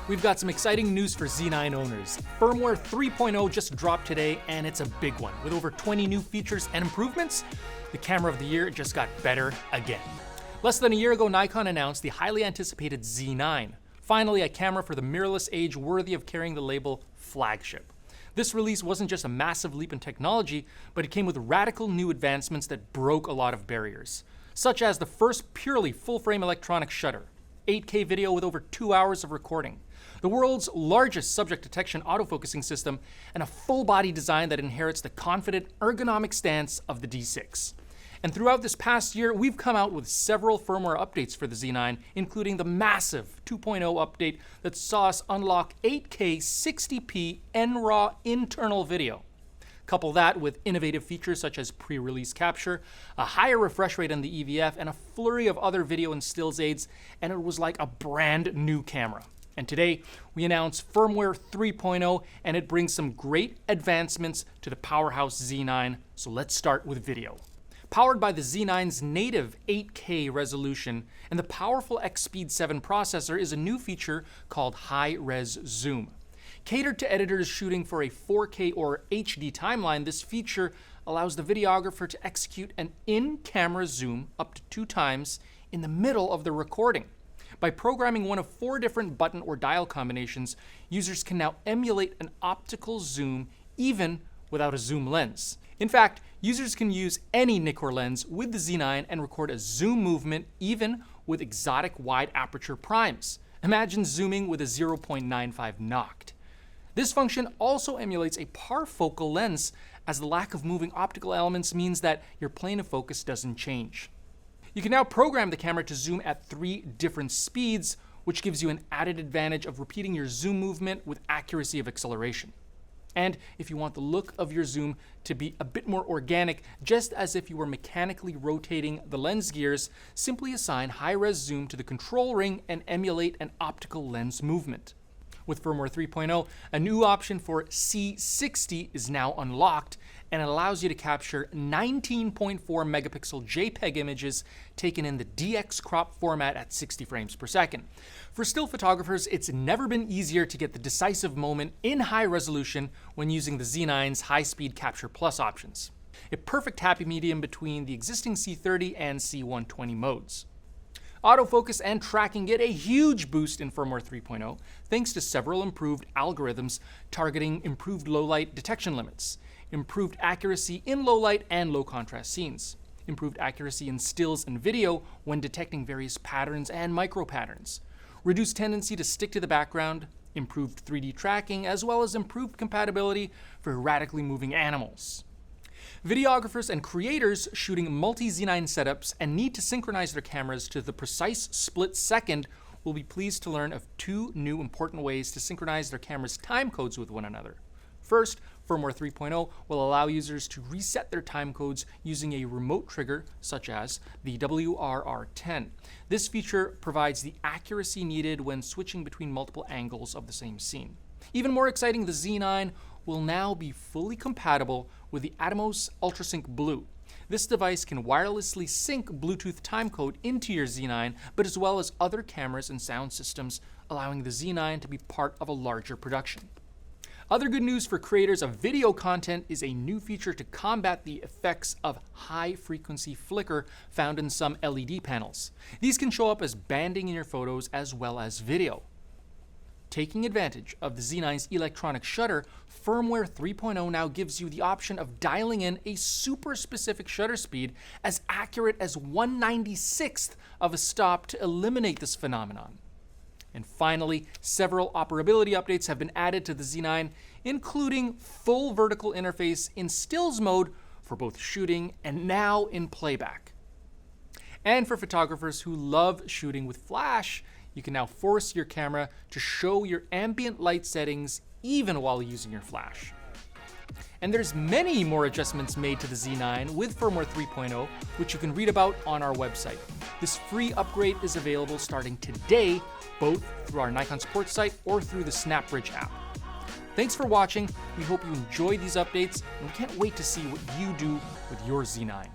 We've got some exciting news for Z9 owners. Firmware 3.0 just dropped today, and it's a big one. With over 20 new features and improvements, the camera of the year just got better again. Less than a year ago, Nikon announced the highly anticipated Z9. Finally, a camera for the mirrorless age worthy of carrying the label flagship. This release wasn't just a massive leap in technology, but it came with radical new advancements that broke a lot of barriers, such as the first purely full-frame electronic shutter, 8K video with over 2 hours of recording, the world's largest subject detection autofocusing system, and a full-body design that inherits the confident, ergonomic stance of the D6. And throughout this past year, we've come out with several firmware updates for the Z9, including the massive 2.0 update that saw us unlock 8K 60p NRAW internal video. Couple that with innovative features such as pre-release capture, a higher refresh rate on the EVF, and a flurry of other video and stills aids, and it was like a brand new camera. And today, we announce Firmware 3.0, and it brings some great advancements to the powerhouse Z9, so let's start with video. Powered by the Z9's native 8K resolution and the powerful X-Speed 7 processor is a new feature called high-res zoom. Catered to editors shooting for a 4K or HD timeline, this feature allows the videographer to execute an in-camera zoom up to 2 times in the middle of the recording. By programming one of 4 different button or dial combinations, users can now emulate an optical zoom even without a zoom lens. In fact, users can use any Nikkor lens with the Z9 and record a zoom movement even with exotic wide aperture primes. Imagine zooming with a 0.95 Noct. This function also emulates a parfocal lens, as the lack of moving optical elements means that your plane of focus doesn't change. You can now program the camera to zoom at 3 different speeds, which gives you an added advantage of repeating your zoom movement with accuracy of acceleration. And if you want the look of your zoom to be a bit more organic, just as if you were mechanically rotating the lens gears, simply assign high-res zoom to the control ring and emulate an optical lens movement. With Firmware 3.0, a new option for C60 is now unlocked, and it allows you to capture 19.4 megapixel JPEG images taken in the DX crop format at 60 frames per second. For still photographers, it's never been easier to get the decisive moment in high resolution when using the Z9's high-speed Capture Plus options. A perfect happy medium between the existing C30 and C120 modes. Autofocus and tracking get a huge boost in Firmware 3.0 thanks to several improved algorithms targeting improved low-light detection limits, improved accuracy in low-light and low-contrast scenes, improved accuracy in stills and video when detecting various patterns and micro-patterns, reduced tendency to stick to the background, improved 3D tracking, as well as improved compatibility for erratically moving animals. Videographers and creators shooting multi-Z9 setups and need to synchronize their cameras to the precise split second will be pleased to learn of 2 new important ways to synchronize their camera's timecodes with one another. First, Firmware 3.0 will allow users to reset their timecodes using a remote trigger such as the WRR10. This feature provides the accuracy needed when switching between multiple angles of the same scene. Even more exciting, the Z9 will now be fully compatible with the Atomos UltraSync Blue. This device can wirelessly sync Bluetooth timecode into your Z9, but as well as other cameras and sound systems, allowing the Z9 to be part of a larger production. Other good news for creators of video content is a new feature to combat the effects of high-frequency flicker found in some LED panels. These can show up as banding in your photos as well as video. Taking advantage of the Z9's electronic shutter, Firmware 3.0 now gives you the option of dialing in a super specific shutter speed as accurate as 1/96th of a stop to eliminate this phenomenon. And finally, several operability updates have been added to the Z9, including full vertical interface in stills mode for both shooting and now in playback. And for photographers who love shooting with flash, you can now force your camera to show your ambient light settings even while using your flash. And there's many more adjustments made to the Z9 with Firmware 3.0, which you can read about on our website. This free upgrade is available starting today, both through our Nikon support site or through the SnapBridge app. Thanks for watching. We hope you enjoyed these updates, and we can't wait to see what you do with your Z9.